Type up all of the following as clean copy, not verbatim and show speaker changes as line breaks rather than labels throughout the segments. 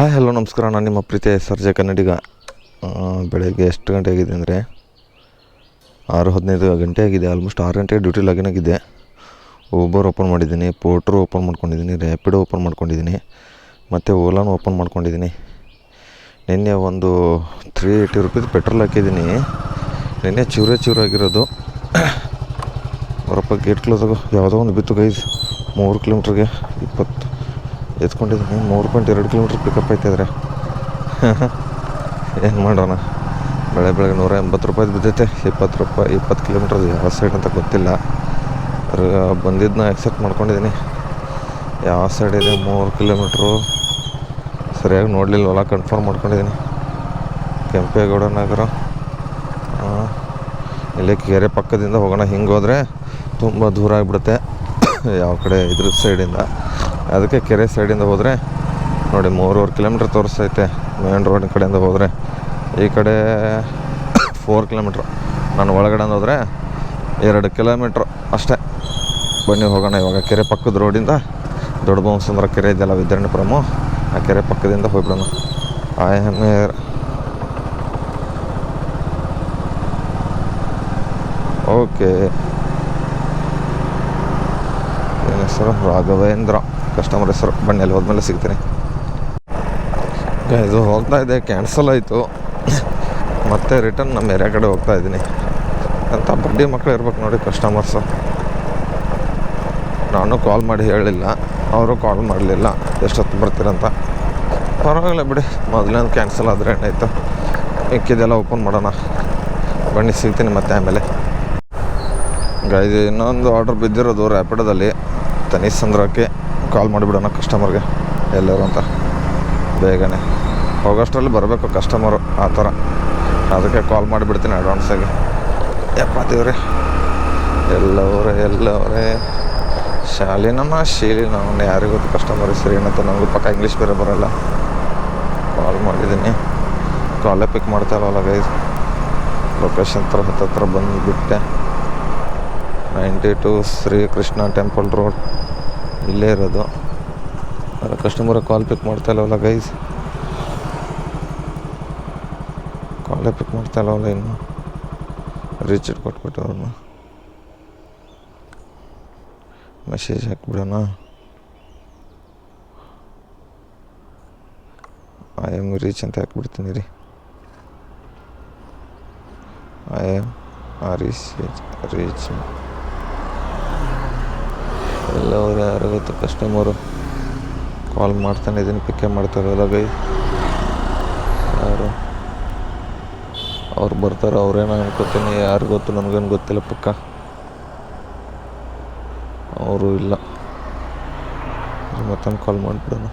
Hi hello ನಮಸ್ಕಾರ. ನಾನು ನಿಮ್ಮ ಪ್ರೀತಿಯ ಸರ್ಜಾ ಕನ್ನಡಿಗ. ಬೆಳಗ್ಗೆ ಎಷ್ಟು ಗಂಟೆ ಆಗಿದೆ ಅಂದರೆ 6:15 ಗಂಟೆ ಆಗಿದೆ. ಆಲ್ಮೋಸ್ಟ್ 6 ಗಂಟೆಗೆ ಡ್ಯೂಟಿ ಲಾಗಿನ್ ಆಗಿದೆ. ಊಬರ್ ಓಪನ್ ಮಾಡಿದ್ದೀನಿ, ಪೋರ್ಟ್ರು ಓಪನ್ ಮಾಡ್ಕೊಂಡಿದ್ದೀನಿ, ರ್ಯಾಪಿಡೋ ಓಪನ್ ಮಾಡ್ಕೊಂಡಿದ್ದೀನಿ, ಮತ್ತು ಓಲಾನು ಓಪನ್ ಮಾಡ್ಕೊಂಡಿದ್ದೀನಿ. ನಿನ್ನೆ ಒಂದು 380 ರೂಪೀಸ್ ಪೆಟ್ರೋಲ್ ಹಾಕಿದ್ದೀನಿ. ನಿನ್ನೆ ಚೂರಾಗಿರೋದು ಬರಪ್ಪ ಗೇಟ್ ಕ್ಲೋಸ್ ಆಗೋ ಯಾವುದೋ ಒಂದು ಬಿತ್ತು ಗೈಸ್. 3 ಕಿಲೋಮೀಟ್ರಿಗೆ 20 ಎತ್ಕೊಂಡಿದ್ದೀನಿ. 3.2 ಕಿಲೋಮೀಟ್ರ್ ಪಿಕಪ್ ಆಯ್ತಾಯಿದ್ರೆ ಏನು ಮಾಡೋಣ. ಬೆಳಗ್ಗೆ 180 ರೂಪಾಯಿ ಬಿದ್ದೈತೆ. 20 ಕಿಲೋಮೀಟ್ರ್ ಯಾವ ಸೈಡ್ ಅಂತ ಗೊತ್ತಿಲ್ಲ. ಬಂದಿದ್ದನ್ನ ಎಕ್ಸೆಪ್ಟ್ ಮಾಡ್ಕೊಂಡಿದ್ದೀನಿ. ಯಾವ ಸೈಡ್ ಇದೆ 3 ಕಿಲೋಮೀಟ್ರು ಸರಿಯಾಗಿ ನೋಡಲಿಲ್ಲವಲ್ಲ, ಕನ್ಫರ್ಮ್ ಮಾಡ್ಕೊಂಡಿದ್ದೀನಿ. ಕೆಂಪೇಗೌಡ ನಗರ, ಇಲ್ಲೇ ಕೆರೆ ಪಕ್ಕದಿಂದ ಹೋಗೋಣ. ಹಿಂಗೆ ಹೋದರೆ ತುಂಬ ದೂರ ಆಗಿಬಿಡುತ್ತೆ ಯಾವ ಕಡೆ ಇದ್ರ ಸೈಡಿಂದ. ಅದಕ್ಕೆ ಕೆರೆ ಸೈಡಿಂದ ಹೋದರೆ ನೋಡಿ 3.5 ಕಿಲೋಮೀಟ್ರ್ ತೋರಿಸ್ತೈತೆ ಮೇನ್ ರೋಡಿನ ಕಡೆಯಿಂದ ಹೋದರೆ. ಈ ಕಡೆ 4 ಕಿಲೋಮೀಟ್ರ್. ನಾನು ಒಳಗಡೆ ಹೋದರೆ 2 ಕಿಲೋಮೀಟ್ರ್ ಅಷ್ಟೇ. ಬನ್ನಿ ಹೋಗೋಣ ಇವಾಗ. ಕೆರೆ ಪಕ್ಕದ ರೋಡಿಂದ ದೊಡ್ಡ ಬೊಮ್ಮಸಂದ್ರ ಕೆರೆ ಇದೆಯಲ್ಲ, ವಿದ್ಯಾರಣ್ಯಪುರಮು, ಆ ಕೆರೆ ಪಕ್ಕದಿಂದ ಹೋಗ್ಬಿಡೋಣ. ಓಕೆ. ಏನು ಹೆಸರು? ರಾಘವೇಂದ್ರ ಕಸ್ಟಮರ್ ಹೆಸರು. ಬನ್ನಿ ಅಲ್ಲಿ ಹೋದ್ಮೇಲೆ ಸಿಗ್ತೀನಿ. ಇದು ಹೋಗ್ತಾ ಇದೆ, ಕ್ಯಾನ್ಸಲ್ ಆಯಿತು. ಮತ್ತೆ ರಿಟರ್ನ್ ನಮ್ಮ ಏರಿಯಾ ಕಡೆ ಹೋಗ್ತಾ ಇದ್ದೀನಿ. ಅಂತ ಬಡ್ಡಿ ಮಕ್ಕಳು ಇರ್ಬೇಕು ನೋಡಿ ಕಸ್ಟಮರ್ಸು. ನಾನು ಕಾಲ್ ಮಾಡಿ ಹೇಳಿಲ್ಲ, ಅವರು ಕಾಲ್ ಮಾಡಲಿಲ್ಲ ಎಷ್ಟೊತ್ತು ಬರ್ತೀರಂತ. ಪರವಾಗಿಲ್ಲ ಬಿಡಿ, ಮೊದಲೇನು ಕ್ಯಾನ್ಸಲ್ ಆದರೆ ಏನಾಯಿತು, ಮಿಕ್ಕಿದೆಲ್ಲ ಓಪನ್ ಮಾಡೋಣ. ಬನ್ನಿ ಸಿಗ್ತೀನಿ ಮತ್ತೆ ಆಮೇಲೆ. ಇದು ಇನ್ನೊಂದು ಆರ್ಡ್ರ್ ಬಿದ್ದಿರೋದು ರ್ಯಾಪಿಡೋದಲ್ಲಿ. ತನಿಸಂದ್ರಕ್ಕೆ ಕಾಲ್ ಮಾಡಿಬಿಡೋಣ ಕಸ್ಟಮರ್ಗೆ ಎಲ್ಲರೂ ಅಂತ. ಬೇಗನೆ ಹೋಗೋಷ್ಟರಲ್ಲಿ ಬರಬೇಕು ಕಸ್ಟಮರು, ಆ ಥರ. ಅದಕ್ಕೆ ಕಾಲ್ ಮಾಡಿಬಿಡ್ತೀನಿ ಅಡ್ವಾನ್ಸಾಗಿ. ದೇವ್ರೆ ಎಲ್ಲವರೇ ಶಾಲಿನಮ್ಮ ಶೀಲಿನಮ್ಮ, ಯಾರಿಗೂ ಗೊತ್ತು ಕಸ್ಟಮರ್ ಹೆಸರು ಏನಂತ. ನನಗೂ ಪಕ್ಕ ಇಂಗ್ಲೀಷ್ ಬೇರೆ ಬರೋಲ್ಲ. ಕಾಲ್ ಮಾಡಿದ್ದೀನಿ, ಕಾಲೇ ಪಿಕ್ ಮಾಡ್ತಾ ಇಲ್ಲವಲ್ಲ ಗೈಸ್. ಲೊಕೇಶನ್ ಹತ್ರ ಬಂದುಬಿಟ್ಟೆ. 92 ಶ್ರೀ ಕೃಷ್ಣ ಟೆಂಪಲ್ ರೋಡ್ ಇಲ್ಲೇ ಇರೋದು. ಕಸ್ಟಮರ್ ಕಾಲ್ ಪಿಕ್ ಮಾಡ್ತಾ ಇಲ್ಲವಲ್ಲ ಗೈಸ್. ಕಾಲೇ ಪಿಕ್ ಮಾಡ್ತಾ ಇಲ್ಲವಲ್ಲ ಇನ್ನು. ರೀಚ್ ಕೊಟ್ಬಿಟ್ಟು ಅವ್ರನ್ನ ಮೆಸೇಜ್ ಹಾಕ್ಬಿಡೋಣ. ಐ ಆಮ್ ರೀಚ್ ಅಂತ ಹಾಕ್ಬಿಡ್ತೀನಿ ರೀ. I am reach. ಎಲ್ಲವರು ಯಾರು ಗೊತ್ತು ಕಸ್ಟಮರು. ಕಾಲ್ ಮಾಡ್ತಾನೆ ಇದ್ದೀನಿ, ಪಿಕ್ಕೇ ಮಾಡ್ತಾರಲ್ಲ ಗೈ. ಯಾರು ಅವ್ರು ಬರ್ತಾರೆ, ಅವ್ರೇನೋ ಅನ್ಕೋತೀನಿ. ಯಾರು ಗೊತ್ತು, ನನಗೇನು ಗೊತ್ತಿಲ್ಲ ಪಕ್ಕ. ಅವರು ಇಲ್ಲ. ಮತ್ತೊಂದು ಕಾಲ್ ಮಾಡಿಬಿಡೋಣ.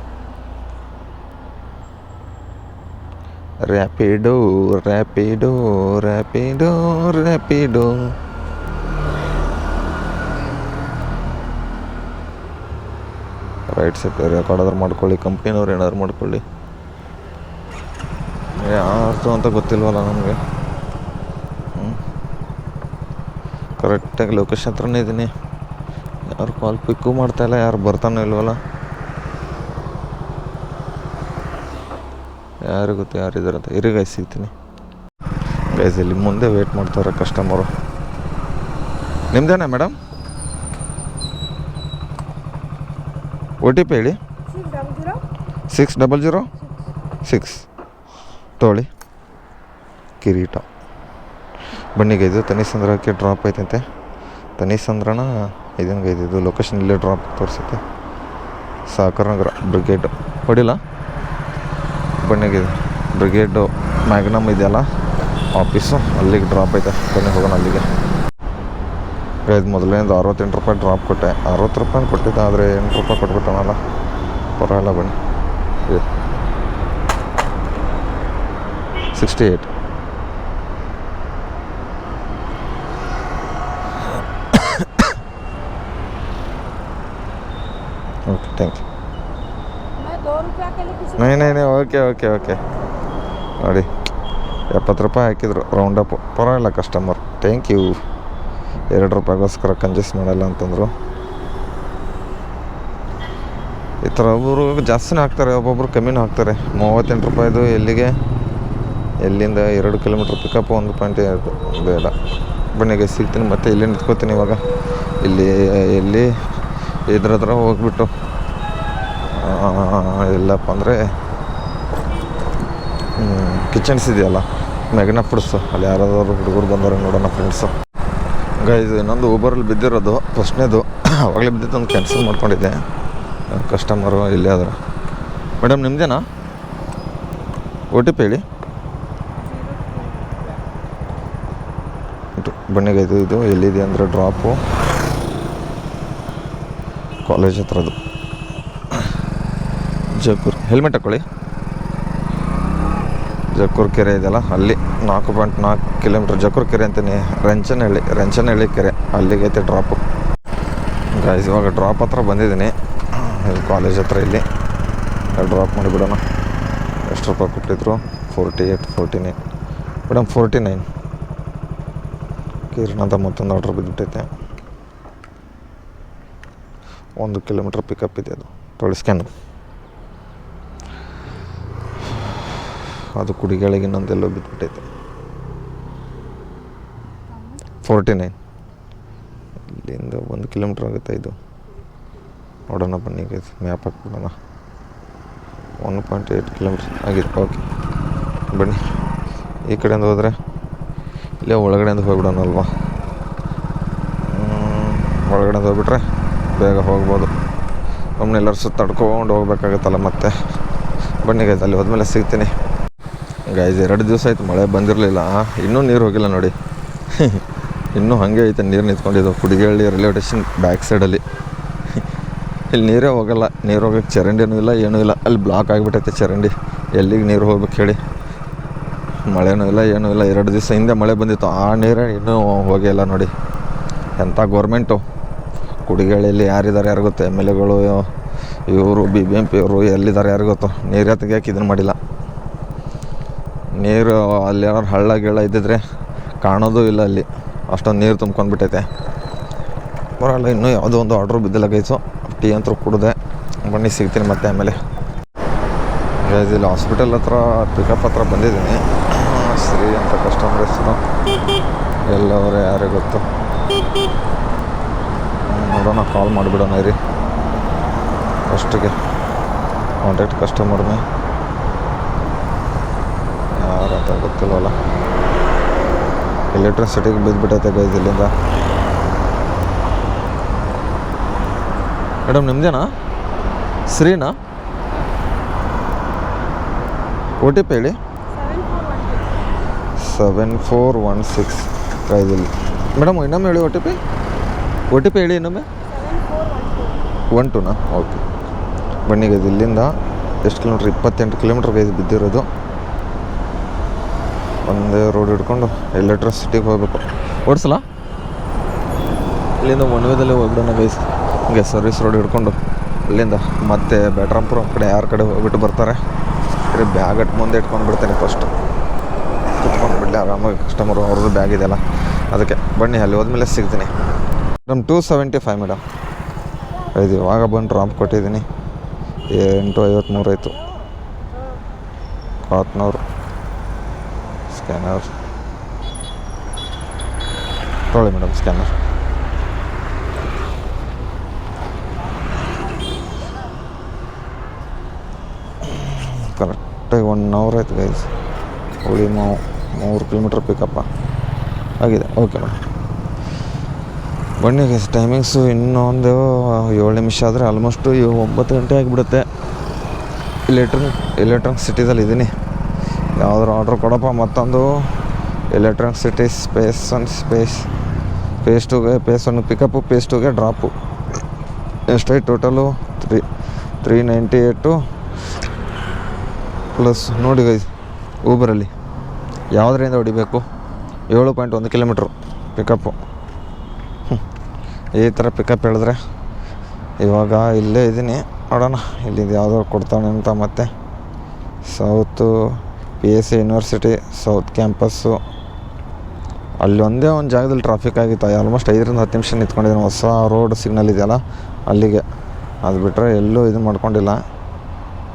ರ್ಯಾಪಿಡೋ ರೈಟ್ ಸೈಡ್ ರೆಕಾರ್ಡಾದ್ರೂ ಮಾಡ್ಕೊಳ್ಳಿ, ಕಂಪ್ನಿನವ್ರು ಏನಾದ್ರು ಮಾಡ್ಕೊಳ್ಳಿ. ಯಾರ್ದು ಅಂತ ಗೊತ್ತಿಲ್ವಲ್ಲ ನಮಗೆ. ಕರೆಕ್ಟಾಗಿ ಲೊಕೇಶನ್ ಹತ್ರನೇ ಇದ್ದೀನಿ. ಯಾರು ಕಾಲ್ ಪಿಕ್ಕು ಮಾಡ್ತಾಯಿಲ್ಲ, ಯಾರು ಬರ್ತಾನೆ ಇಲ್ವಲ್ಲ. ಯಾರು ಗೊತ್ತು ಯಾರಿದ್ದಾರಂತ. ಇರಿ ಗೈಸ್ ಸಿಗ್ತೀನಿ. ಗೈಸ್ ಇಲ್ಲಿ ಮುಂದೆ ವೇಟ್ ಮಾಡ್ತಾರೆ ಕಸ್ಟಮರು. ನಿಮ್ದೇನಾ ಮೇಡಮ್? OTP ಹೇಳಿ. 60006 ತೊಗೊಳ್ಳಿ. ಕಿರೀಟ. ಬನ್ನಿಗೆ ಇದು ತನಿಸಂದ್ರಕ್ಕೆ ಡ್ರಾಪ್ ಐತಂತೆ. ತನಿಸಂದ್ರನ ಇದೇನು ಇದು ಲೊಕೇಶನ್ ಇಲ್ಲೇ ಡ್ರಾಪ್ ತೋರಿಸುತ್ತೆ. ಸಾಕರ್ ನಗರ ಬ್ರಿಗೇಡ್ ಹೊಡಿಲ್ಲ. ಬನ್ನಿಗೆ ಬ್ರಿಗೇಡು ಮ್ಯಾಗ್ನಮ್ ಇದೆಯಲ್ಲ ಆಫೀಸು, ಅಲ್ಲಿಗೆ ಡ್ರಾಪ್ ಐತೆ. ಬನ್ನಿ ಹೋಗೋಣ ಅಲ್ಲಿಗೆ. ಇದು ಮೊದಲನೇದು 68 ರೂಪಾಯಿ ಡ್ರಾಪ್ ಕೊಟ್ಟೆ. 60 ರೂಪಾಯಿ ಕೊಟ್ಟಿದ್ದೆ, ಆದರೆ 8 ರೂಪಾಯಿ ಕೊಟ್ಬಿಟ್ಟನಲ್ಲ. ಪರವಾಗಿಲ್ಲ ಬನ್ನಿ. 68. Okay thank you. ನೈ ಓಕೆ ನೋಡಿ 70 ರೂಪಾಯಿ ಹಾಕಿದ್ರು ರೌಂಡಪ್. ಪರವಾಗಿಲ್ಲ ಕಸ್ಟಮರ್, ಥ್ಯಾಂಕ್ ಯು. 2 ರೂಪಾಯಿಗೋಸ್ಕರ ಕಂಜೆಸ್ಟ್ ಮಾಡಲ್ಲ ಅಂತಂದರು. ಈ ಥರ ಒಬ್ಬರು ಜಾಸ್ತಿನೇ ಹಾಕ್ತಾರೆ, ಒಬ್ಬೊಬ್ರು ಕಮ್ಮಿನೂ ಹಾಕ್ತಾರೆ. 38 ರೂಪಾಯಿದು ಎಲ್ಲಿಂದ 2 ಕಿಲೋಮೀಟ್ರ್ ಪಿಕಪ್ 1.2 ಬೇಡ. ಬನ್ನಿಗೆ ಸಿಗ್ತೀನಿ ಮತ್ತೆ ಇಲ್ಲೇ ನಿಂತ್ಕೋತೀನಿ ಇವಾಗ. ಎಲ್ಲಿ ಇದ್ರ ಹತ್ರ ಹೋಗ್ಬಿಟ್ಟು ಎಲ್ಲಪ್ಪ ಅಂದರೆ ಕಿಚನ್ಸ್ ಇದೆಯಲ್ಲ, ಮೆಗನ ಫುಡ್ಸು, ಅಲ್ಲಿ ಯಾರಾದರೂ ಹುಡುಗರು ಬಂದವರು ನೋಡೋಣ ಫ್ರೆಂಡ್ಸು. ಇದು ಇನ್ನೊಂದು ಊಬರಲ್ಲಿ ಬಿದ್ದಿರೋದು ಫಸ್ಟ್ನೇದು, ಆವಾಗಲೇ ಬಿದ್ದಿತ್ತು, ಒಂದು ಕ್ಯಾನ್ಸಲ್ ಮಾಡ್ಕೊಂಡಿದ್ದೆ. ಕಸ್ಟಮರು ಇಲ್ಲೇ ಆದ್ರೆ. ಮೇಡಮ್ ನಿಮ್ಮದೇನಾ OTP ಹೇಳಿ. ಬನ್ನಿಗೆ ಇದು ಎಲ್ಲಿದೆ ಅಂದರೆ ಡ್ರಾಪು ಕಾಲೇಜ್ ಹತ್ರದ್ದು, ಜಕ್ಕೂರು. ಹೆಲ್ಮೆಟ್ ಹಾಕ್ಕೊಳ್ಳಿ. ಜಕ್ಕೂರು ಕೆರೆ ಇದೆಯಲ್ಲ ಅಲ್ಲಿ 4.4 ಕಿಲೋಮೀಟ್ರ್ ಜಕ್ಕೂರು ಕೆರೆ ಅಂತೀನಿ, ರಂಚನಹಳ್ಳಿ ಕೆರೆ, ಅಲ್ಲಿಗೈತೆ ಡ್ರಾಪು. ಗೈಸ್ ಇವಾಗ ಡ್ರಾಪ್ ಹತ್ರ ಬಂದಿದ್ದೀನಿ, ಕಾಲೇಜ್ ಹತ್ರ. ಇಲ್ಲಿ ಡ್ರಾಪ್ ಮಾಡಿಬಿಡೋಣ. ಎಷ್ಟು ರೂಪಾಯಿ ಕೊಟ್ಟಿದ್ರು? 48, 49 ಮೇಡಮ್, 49. ಕಿರಣ್ ಅಂತ ಮತ್ತೊಂದು ಆರ್ಡ್ರ್ ಬಿದ್ದುಬಿಟ್ಟೈತೆ. 1 ಕಿಲೋಮೀಟ್ರ್ ಪಿಕಪ್ ಇದೆ, ಅದು ತೊಳಿ ಸ್ಕ್ಯಾನ್. ಅದು ಕುಡಿಗಳಿಗೆ ಇನ್ನೊಂದೆಲ್ಲೋ ಬಿದ್ದುಬಿಟ್ಟೈತೆ. 49 ಇಲ್ಲಿಂದ 1 ಕಿಲೋಮೀಟ್ರ್ ಆಗುತ್ತೆ. ಇದು ನೋಡೋಣ ಬನ್ನಿಗೆ ಮ್ಯಾಪ್ ಹಾಕ್ಬಿಡೋಣ. 1.8 ಕಿಲೋಮೀಟ್ರ್ ಆಗಿದೆ. ಓಕೆ ಬನ್ನಿ, ಈ ಕಡೆಯಿಂದ ಹೋದರೆ ಇಲ್ಲೇ ಒಳಗಡೆಯಿಂದ ಹೋಗ್ಬಿಡೋಣ ಅಲ್ವಾ. ಒಳಗಡೆಯಿಂದ ಹೋಗ್ಬಿಟ್ರೆ ಬೇಗ ಹೋಗ್ಬೋದು. ಒಮ್ಮೆ ಎಲ್ಲರೂ ಸುತ್ತಾಡ್ಕೊಂಡು ಹೋಗ್ಬೇಕಾಗತ್ತಲ್ಲ ಮತ್ತೆ. ಬನ್ನಿ ಗೈಸ್, ಅಲ್ಲಿ ಹೋದ್ಮೇಲೆ ಸಿಗ್ತೀನಿ. ಗೈಸ್ 2 ದಿವಸ ಆಯ್ತು ಮಳೆ ಬಂದಿರಲಿಲ್ಲ, ಇನ್ನೂ ನೀರು ಹೋಗಿಲ್ಲ ನೋಡಿ. ಇನ್ನೂ ಹಾಗೆ ಐತೆ ನೀರು ನಿಂತ್ಕೊಂಡಿದ್ದು ಕುಡಿಗಳ್ಳಿ ರೈಲ್ವೆ ಸ್ಟೇಷನ್ ಬ್ಯಾಕ್ ಸೈಡಲ್ಲಿ. ಇಲ್ಲಿ ನೀರೇ ಹೋಗಲ್ಲ, ನೀರು ಹೋಗೋಕ್ಕೆ ಚರಂಡಿನೂ ಇಲ್ಲ, ಏನೂ ಇಲ್ಲ. ಅಲ್ಲಿ ಬ್ಲಾಕ್ ಆಗಿಬಿಟ್ಟೈತೆ ಚರಂಡಿ. ಎಲ್ಲಿಗೆ ನೀರು ಹೋಗ್ಬೇಕು ಹೇಳಿ? ಮಳೆನೂ ಇಲ್ಲ, ಏನೂ ಇಲ್ಲ. 2 ದಿವಸ ಹಿಂದೆ ಮಳೆ ಬಂದಿತ್ತು, ಆ ನೀರೇ ಇನ್ನೂ ಹೋಗಿಲ್ಲ ನೋಡಿ. ಎಂಥ ಗೋರ್ಮೆಂಟು. ಕುಡಿಗಳಿಯಲ್ಲಿ ಯಾರಿದ್ದಾರೆ ಯಾರು ಗೊತ್ತು? MLAಗಳು, ಇವರು BBMP ಅವರು ಎಲ್ಲಿದ್ದಾರೆ ಯಾರು ಗೊತ್ತು? ನೀರೇ ತೆಗಿಯೋಕೆ ಇದನ್ನು ಮಾಡಿಲ್ಲ. ನೀರು ಅಲ್ಲಿ ಏನಾದ್ರು ಹಳ್ಳ ಗಿಳ್ಳ ಇದ್ದಿದ್ರೆ ಕಾಣೋದು ಇಲ್ಲ ಅಲ್ಲಿ, ಅಷ್ಟೊಂದು ನೀರು ತುಂಬ್ಕೊಂಡ್ಬಿಟ್ಟೈತೆ. ಬರೋಲ್ಲ, ಇನ್ನೂ ಯಾವುದೋ ಒಂದು ಆರ್ಡ್ರು ಬಿದ್ದಿಲ್ಲ ಗೈಸು. ಟೀ ಅಂತೂ ಕುಡಿದೆ. ಬನ್ನಿ ಸಿಗ್ತೀನಿ ಮತ್ತೆ ಆಮೇಲೆ. ಗೈಸ್ ಇಲ್ಲಿ ಹಾಸ್ಪಿಟಲ್ ಹತ್ರ ಪಿಕಪ್ ಹತ್ರ ಬಂದಿದ್ದೀನಿ. ಶ್ರೀ ಅಂತ ಕಸ್ಟಮರ್ ಹೆಸರು, ಎಲ್ಲವರೇ ಯಾರೇ ಗೊತ್ತು ನೋಡೋಣ, ಕಾಲ್ ಮಾಡಿಬಿಡೋಣ ಇರಿ ಫಸ್ಟಿಗೆ. ಕಾಂಟ್ಯಾಕ್ಟ್ ಕಸ್ಟಮರ್ನೇ ಯಾರಂತ ಗೊತ್ತಿಲ್ಲವಲ್ಲ. ಎಲೆಕ್ಟ್ರಿಸಿಟಿಗೆ ಬಿದ್ದುಬಿಟ್ಟೈತೆ ಗೈಸ್ ಇಲ್ಲಿಂದ. ಮೇಡಮ್ ನಿಮ್ಮದೇನಾ? ಶ್ರೀನಾ? OTP ಹೇಳಿ. 7416 ಪ್ರೈಸಲ್ಲಿ. ಮೇಡಮ್ ಇನ್ನೊಮ್ಮೆ ಹೇಳಿ OTP ಹೇಳಿ ಇನ್ನೊಮ್ಮೆ. 12ನಾ? ಓಕೆ ಬನ್ನಿ ಗೈಸ್, ಇಲ್ಲಿಂದ ಎಷ್ಟು ಕಿಲೋಮೀಟ್ರ್? 28 kilometre guys ಬಿದ್ದಿರೋದು. ಒಂದೇ ರೋಡ್ ಹಿಡ್ಕೊಂಡು ಎಲೆಕ್ಟ್ರಿಸಿಟಿಗೆ ಹೋಗ್ಬೇಕು. ಓಡಿಸಲ ಇಲ್ಲಿಂದ ಒಣವೇದಲ್ಲಿ ಹೋಗ್ಬಿಡೋಣ ಗೈಸ್. ಹಿಂಗೆ ಸರ್ವಿಸ್ ರೋಡ್ ಹಿಡ್ಕೊಂಡು ಇಲ್ಲಿಂದ ಮತ್ತೆ ಬ್ಯಾಟ್ರಾಂಪುರ ಕಡೆ ಯಾರ ಕಡೆ ಹೋಗ್ಬಿಟ್ಟು ಬರ್ತಾರೆ. ಬ್ಯಾಗ್ ಮುಂದೆ ಇಟ್ಕೊಂಡು ಬಿಡ್ತೇನೆ ಫಸ್ಟು, ಕುತ್ಕೊಂಡು ಬಿಡಲಿ ಆರಾಮಾಗಿ. ಕಸ್ಟಮರು ಅವ್ರದ್ದು ಬ್ಯಾಗ್ ಇದೆಯಲ್ಲ ಅದಕ್ಕೆ. ಬನ್ನಿ ಅಲ್ಲಿ ಹೋದ್ಮೇಲೆ ಸಿಗ್ತೀನಿ. Madam 275 madam. ಇದು ಇವಾಗ ಬಂದು ಡ್ರಾಪ್ ಕೊಟ್ಟಿದ್ದೀನಿ. 8:53 ಆಯಿತು. 400 ಸ್ಕ್ಯಾನರ್ ತೊಗೊಳ್ಳಿ ಮೇಡಮ್. ಸ್ಕ್ಯಾನರ್ ಕರೆಕ್ಟಾಗಿ 1 hour ಆಯ್ತು ಗೈಸ್. ಉಳಿ 3 ಕಿಲೋಮೀಟ್ರ್ ಪಿಕಪ್ಪ ಆಗಿದೆ. ಓಕೆ ಮೇಡಮ್ ಬನ್ನಿ ಗೈಸ್. ಟೈಮಿಂಗ್ಸು ಇನ್ನೊಂದು 7 ನಿಮಿಷ ಆದರೆ ಆಲ್ಮೋಸ್ಟು 9 ಗಂಟೆ ಆಗಿಬಿಡುತ್ತೆ. ಎಲೆಕ್ಟ್ರಾನಿಕ್ ಸಿಟೀಸಲ್ಲಿ ಇದ್ದೀನಿ. ಯಾವ್ದಾರು ಆರ್ಡ್ರ್ ಕೊಡಪ್ಪ. ಮತ್ತೊಂದು Electronic City phase 1 pickup, phase 2ಗೆ ಡ್ರಾಪು. ಎಷ್ಟಾಯ್ತು ಟೋಟಲು? 398 ಪ್ಲಸ್ ನೋಡಿ ಗೈಸ್. ಊಬರಲ್ಲಿ ಯಾವುದರಿಂದ ಹೊಡಿಬೇಕು? 7.1 ಕಿಲೋಮೀಟ್ರು ಪಿಕಪ್ಪು. ಈ ಥರ ಪಿಕಪ್ ಹೇಳಿದ್ರೆ ಇವಾಗ ಇಲ್ಲೇ ಇದ್ದೀನಿ, ನೋಡೋಣ ಇಲ್ಲಿದ್ದು ಯಾವುದೋ ಕೊಡ್ತಾನೆ ಅಂತ. ಮತ್ತು south PSC university south campus, ಅಲ್ಲಿ ಒಂದೇ ಒಂದು ಜಾಗದಲ್ಲಿ ಟ್ರಾಫಿಕ್ ಆಗಿತ್ತು. ಆಲ್ಮೋಸ್ಟ್ 5 ರಿಂದ 10 ನಿಮಿಷ ನಿಂತ್ಕೊಂಡಿದ್ದೀನಿ. ಹೊಸ ರೋಡ್ ಸಿಗ್ನಲ್ ಇದೆಯಲ್ಲ ಅಲ್ಲಿಗೆ. ಅದು ಬಿಟ್ಟರೆ ಎಲ್ಲೂ ಇದು ಮಾಡ್ಕೊಂಡಿಲ್ಲ.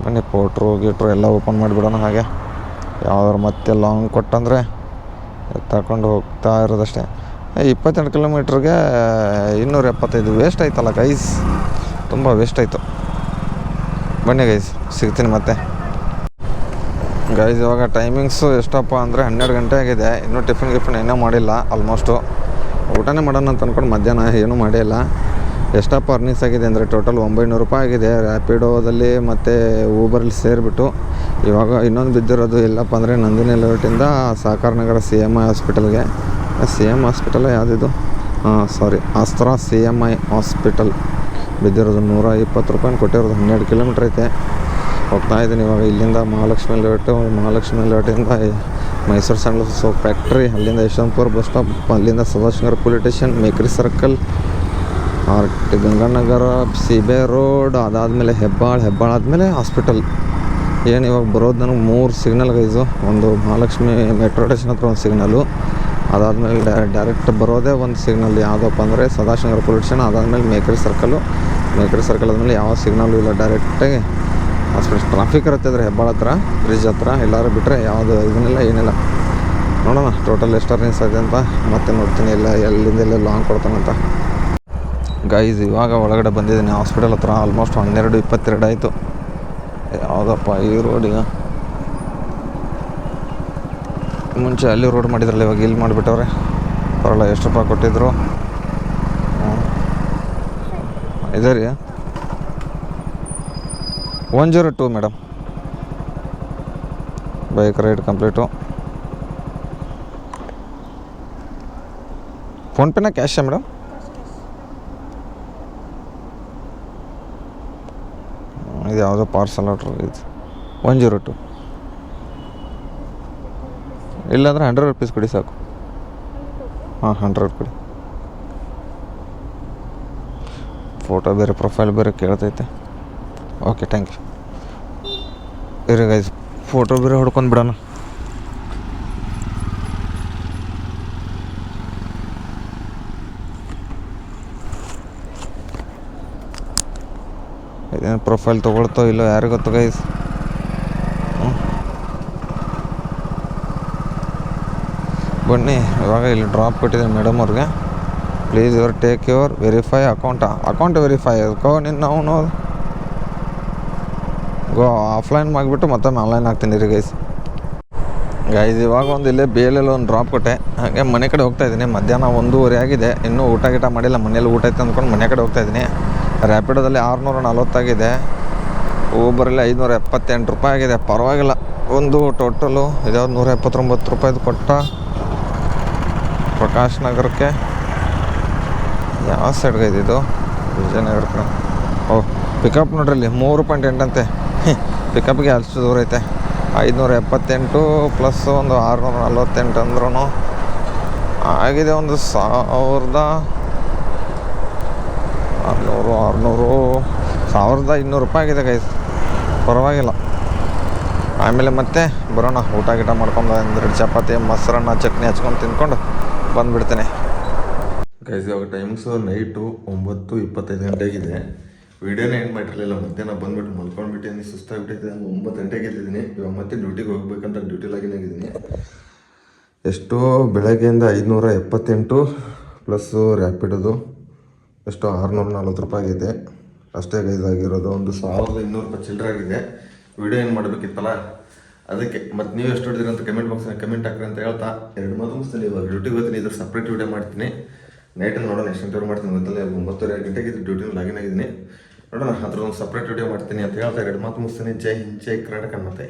ಬನ್ನಿ ಪೋಟ್ರು ಗೀಟ್ರು ಎಲ್ಲ ಓಪನ್ ಮಾಡಿಬಿಡೋಣ. ಹಾಗೆ ಯಾವ್ದಾರು ಮತ್ತೆ ಲಾಂಗ್ ಕೊಟ್ಟಂದರೆ ತಗೊಂಡು ಹೋಗ್ತಾ ಇರೋದಷ್ಟೇ. 28 ಕಿಲೋಮೀಟ್ರಿಗೆ 275 ವೇಸ್ಟ್ ಆಯ್ತಲ್ಲ ಗೈಸ್, ತುಂಬ ವೇಸ್ಟ್ ಆಯಿತು. ಬನ್ನಿ ಗೈಸ್, ಸಿಗ್ತೀನಿ ಮತ್ತೆ ಗೈಸ್. ಇವಾಗ ಟೈಮಿಂಗ್ಸು ಎಷ್ಟಪ್ಪ ಅಂದರೆ 12 ಗಂಟೆ ಆಗಿದೆ. ಇನ್ನೂ ಟಿಫಿನ್ ಏನೂ ಮಾಡಿಲ್ಲ. ಆಲ್ಮೋಸ್ಟು ಊಟನೇ ಮಾಡೋಣ ಅಂತ ಅಂದ್ಕೊಂಡು ಮಧ್ಯಾಹ್ನ ಏನೂ ಮಾಡಿಲ್ಲ. ಎಷ್ಟಪ್ಪ ಅರ್ನಿಂಗ್ಸ್ ಆಗಿದೆ ಅಂದರೆ ಟೋಟಲ್ 900 ರೂಪಾಯಿ ಆಗಿದೆ ರ್ಯಾಪಿಡೋದಲ್ಲಿ ಮತ್ತು ಊಬರಲ್ಲಿ ಸೇರಿಬಿಟ್ಟು. ಇವಾಗ ಇನ್ನೊಂದು ಬಿದ್ದಿರೋದು ಎಲ್ಲಪ್ಪ ಅಂದರೆ ನಂದಿನಿ ಲೇಔಟಿಂದ ಸಹಕಾರ ನಗರ CMI ಹಾಸ್ಪಿಟಲ್ಗೆ. CM ಹಾಸ್ಪಿಟಲ್ ಯಾವುದಿದು? ಅಸ್ತ್ರ CMI ಹಾಸ್ಪಿಟಲ್ ಬಿದ್ದಿರೋದು 120 ರೂಪಾಯಿ ಕೊಟ್ಟಿರೋದು. 12 ಕಿಲೋಮೀಟ್ರ್ ಐತೆ. ಹೋಗ್ತಾ ಇದ್ದೀನಿ ಇವಾಗ. ಇಲ್ಲಿಂದ ಮಹಾಲಕ್ಷ್ಮಿ ಲೇಔಟಿಂದ ಮೈಸೂರು ಸ್ಯಾಂಡಲ್ ಸೋಪ್ ಫ್ಯಾಕ್ಟ್ರಿ, ಅಲ್ಲಿಂದ ಯಶವಂತಪುರ ಬಸ್ ಸ್ಟಾಪ್, ಅಲ್ಲಿಂದ Sadashivanagar police station, Mekhri circle, Ganganagar, CBI road, ಅದಾದಮೇಲೆ ಹೆಬ್ಬಾಳ ಆದಮೇಲೆ ಹಾಸ್ಪಿಟಲ್. ಏನು ಇವಾಗ ಬರೋದು ನನಗೆ 3 ಸಿಗ್ನಲ್ ಗೈಸು. ಒಂದು ಮಹಾಲಕ್ಷ್ಮಿ ಮೆಟ್ರೋ ಸ್ಟೇಷನ್ ಹತ್ರ ಒಂದು ಸಿಗ್ನಲು, ಅದಾದಮೇಲೆ ಡೈರೆಕ್ಟ್ ಬರೋದೇ ಒಂದು ಸಿಗ್ನಲ್ ಯಾವುದಪ್ಪ ಅಂದರೆ ಸದಾಶಿವನಗರ ಪೊಲೀಸ್ ಸ್ಟೇಷನ್, ಅದಾದಮೇಲೆ ಮೇಕ್ರಿ ಸರ್ಕಲ್ ಆದಮೇಲೆ ಯಾವ ಸಿಗ್ನಲ್ಲು ಇಲ್ಲ, ಡೈರೆಕ್ಟಾಗಿ ಹಾಸ್ಪಿಟಲ್. ಟ್ರಾಫಿಕ್ ಇರುತ್ತೆ ಅಂದರೆ ಹೆಬ್ಬಾಳ ಹತ್ರ ಬ್ರಿಡ್ಜ್ ಹತ್ರ. ಎಲ್ಲರೂ ಬಿಟ್ಟರೆ ಯಾವುದು ಇದನ್ನೆಲ್ಲ ಏನಿಲ್ಲ. ನೋಡೋಣ ಟೋಟಲ್ ಎಷ್ಟು ಅರ್ನಿಂಗ್ಸ್ ಆಗಿದೆ ಅಂತ ಮತ್ತೆ ನೋಡ್ತೀನಿ. ಎಲ್ಲಿಂದ ಲಾಂಗ್ ಕೊಡ್ತಾನಂತ ಗೈಸ್. ಇವಾಗ ಒಳಗಡೆ ಬಂದಿದ್ದೀನಿ ಹಾಸ್ಪಿಟಲ್ ಹತ್ರ. ಆಲ್ಮೋಸ್ಟ್ 12:22 ಆಯಿತು. ಯಾವುದಪ್ಪ ಈ ರೋಡಿಗ ಮುಂಚೆ ಅಲ್ಲಿ ರೋಡ್ ಮಾಡಿದ್ರಲ್ಲ, ಇವಾಗ ಇಲ್ಲಿ ಮಾಡಿಬಿಟ್ಟವ್ರೆ. ಬರೋಲ್ಲ. ಎಷ್ಟು ರೂಪಾಯಿ ಕೊಟ್ಟಿದ್ರು? ಇದೆ ರೀ 102 ಮೇಡಮ್. Bike ride complete. ಫೋನ್ಪೇನ ಕ್ಯಾಶಾ ಮೇಡಮ್? ಇದು ಯಾವುದೋ ಪಾರ್ಸಲ್ ಆರ್ಡ್ರ್ ಇದು 102. ಇಲ್ಲಾಂದರೆ 100 ರೂಪೀಸ್ ಕೊಡಿ ಸಾಕು. 100 ಕೊಡಿ. ಫೋಟೋ ಬೇರೆ ಪ್ರೊಫೈಲ್ ಬೇರೆ ಕೇಳ್ತೈತೆ. Okay, thank you. ಇರಿ ಗೈಸ್, ಫೋಟೋ ಬೇರೆ ಹೊಡ್ಕೊಂಡು ಬಿಡೋಣ. ಇದೇನು ಪ್ರೊಫೈಲ್ ತೊಗೊಳ್ತೋ ಇಲ್ಲೋ ಯಾರಿಗೂ ಗೊತ್ತು ಗೈಸ್. ಬನ್ನಿ, ಇವಾಗ ಇಲ್ಲಿ ಡ್ರಾಪ್ ಕೊಟ್ಟಿದ್ದೀನಿ ಮೇಡಮ್ ಅವ್ರಿಗೆ. Please take your verify account verify ನಿನ್ನ ಅವನು ಆಫ್ಲೈನ್ ಮಾಡಿಬಿಟ್ಟು ಮತ್ತೊಮ್ಮೆ ಆನ್ಲೈನ್ ಆಗ್ತೀನಿ ರೀ ಗೈಸ್. ಇವಾಗ ಒಂದು ಇಲ್ಲೇ ಬೇಲೆಲ್ಲ ಒಂದು ಡ್ರಾಪ್ ಕೊಟ್ಟೆ. ಹಾಗೆ ಮನೆ ಕಡೆ ಹೋಗ್ತಾಯಿದ್ದೀನಿ. ಮಧ್ಯಾಹ್ನ 1:30 ಆಗಿದೆ. ಇನ್ನೂ ಊಟ ಮಾಡಿಲ್ಲ. ಮನೇಲಿ ಊಟ ಐತೆ ಅಂದ್ಕೊಂಡು ಮನೆ ಕಡೆ ಹೋಗ್ತಾಯಿದ್ದೀನಿ. ರ್ಯಾಪಿಡೋದಲ್ಲಿ 640 ಆಗಿದೆ. ಊಬರಲ್ಲಿ 578 ರೂಪಾಯಿ ಆಗಿದೆ. ಪರವಾಗಿಲ್ಲ. ಒಂದು ಟೋಟಲು ಇದ್ಯಾವ್ದು 179 ರೂಪಾಯಿದು ಕೊಟ್ಟ. ಪ್ರಕಾಶ್ ನಗರಕ್ಕೆ ಯಾವ ಸೈಡ್ಗೆ ಇದ್ದಿದ್ದು? ವಿಜಯನಗರ ಕಡೆ. ಪಿಕಪ್ ನೋಡ್ರಿ, ಇಲ್ಲಿ 3.8 ಅಂತೆ. ಪಿಕಪ್ಗೆ ಅಷ್ಟು ದೂರ ಐತೆ. 578 ಪ್ಲಸ್ ಒಂದು 648 ಅಂದ್ರೂ ಆಗಿದೆ ಒಂದು 1200 ರೂಪಾಯಿ ಆಗಿದೆ ಗೈಸ್. ಪರವಾಗಿಲ್ಲ. ಆಮೇಲೆ ಮತ್ತೆ ಬರೋಣ. ಊಟ ಮಾಡ್ಕೊಂಡು 2 ಚಪಾತಿ ಮೊಸರನ್ನ ಚಟ್ನಿ ಹಚ್ಕೊಂಡು ತಿಂದ್ಕೊಂಡು ಬಂದುಬಿಡ್ತೇನೆ ಗೈಸ್. ಇವಾಗ ಟೈಮಿಂಗ್ಸು ನೈಟು 9:25 ಗಂಟೆ ಆಗಿದೆ. ವೀಡಿಯೋನೇ ಏನು ಮಾಡಿರಲಿಲ್ಲ. ಮಧ್ಯಾಹ್ನ ಬಂದುಬಿಟ್ಟು ಮಲ್ಕೊಂಡ್ಬಿಟ್ಟು ಸುಸ್ತಾಗಿಬಿಟ್ಟಿದ್ದೆ. 9 ಗಂಟೆಗೆ ಎದ್ದಿದ್ದೀನಿ. ಇವಾಗ ಮತ್ತೆ ಡ್ಯೂಟಿಗೆ ಹೋಗ್ಬೇಕಂತ ಡ್ಯೂಟಿಲಾಗಿನಾಗಿದ್ದೀನಿ. ಎಷ್ಟೋ ಬೆಳಗ್ಗೆಯಿಂದ 578 ಪ್ಲಸ್ಸು ರ್ಯಾಪಿಡೋದು ಎಷ್ಟು 640 ರೂಪಾಯಿ ಆಗಿದೆ ಅಷ್ಟೇ ಗೈಸ್ ಆಗಿರೋದು. ಒಂದು 1200 ರೂಪಾಯಿ ಚಿಲ್ಲರೆ ಆಗಿದೆ. ವೀಡಿಯೋ ಏನು ಮಾಡಬೇಕಿತ್ತಲ್ಲ ಅದಕ್ಕೆ. ಮತ್ತು ನೀವು ಎಷ್ಟು ಹೊಡಿದ್ರಿ ಅಂತ ಕಮೆಂಟ್ ಬಾಕ್ಸ್ನಾಗ ಕಮೆಂಟ್ ಹಾಕ್ರಿ ಅಂತ ಹೇಳ್ತಾ 2 ಮಾತು ಮುಗಿಸ್ತೀನಿ. ಇವಾಗ ಡ್ಯೂಟಿಗೆ ಹೋಗ್ತೀನಿ. ಇದ್ರ ಸಪ್ರೇಟ್ ವೀಡಿಯೋ ಮಾಡ್ತೀನಿ. ನೈಟಲ್ಲಿ ನೋಡೋಣ ಎಷ್ಟು ಗಂಟೆವರೆಗೆ ಮಾಡ್ತೀನಿ ಗೊತ್ತಲ್ಲ. 9:30 ಗಂಟೆಗೆ ಡ್ಯೂಟಿನ ಲಾಗಿನ್ ಆಗಿದ್ದೀನಿ. ನೋಡೋಣ ಅದ್ರ ಒಂದು ಸಪ್ರೇಟ್ ವೀಡಿಯೋ ಮಾಡ್ತೀನಿ ಅಂತ ಹೇಳ್ತಾ 2 ಮಾತು ಮುಗಿಸ್ತೀನಿ. ಜೈ ಹಿಂದ್, ಜೈ ಕರ್ನಾಟಕ ಮತ್ತೆ.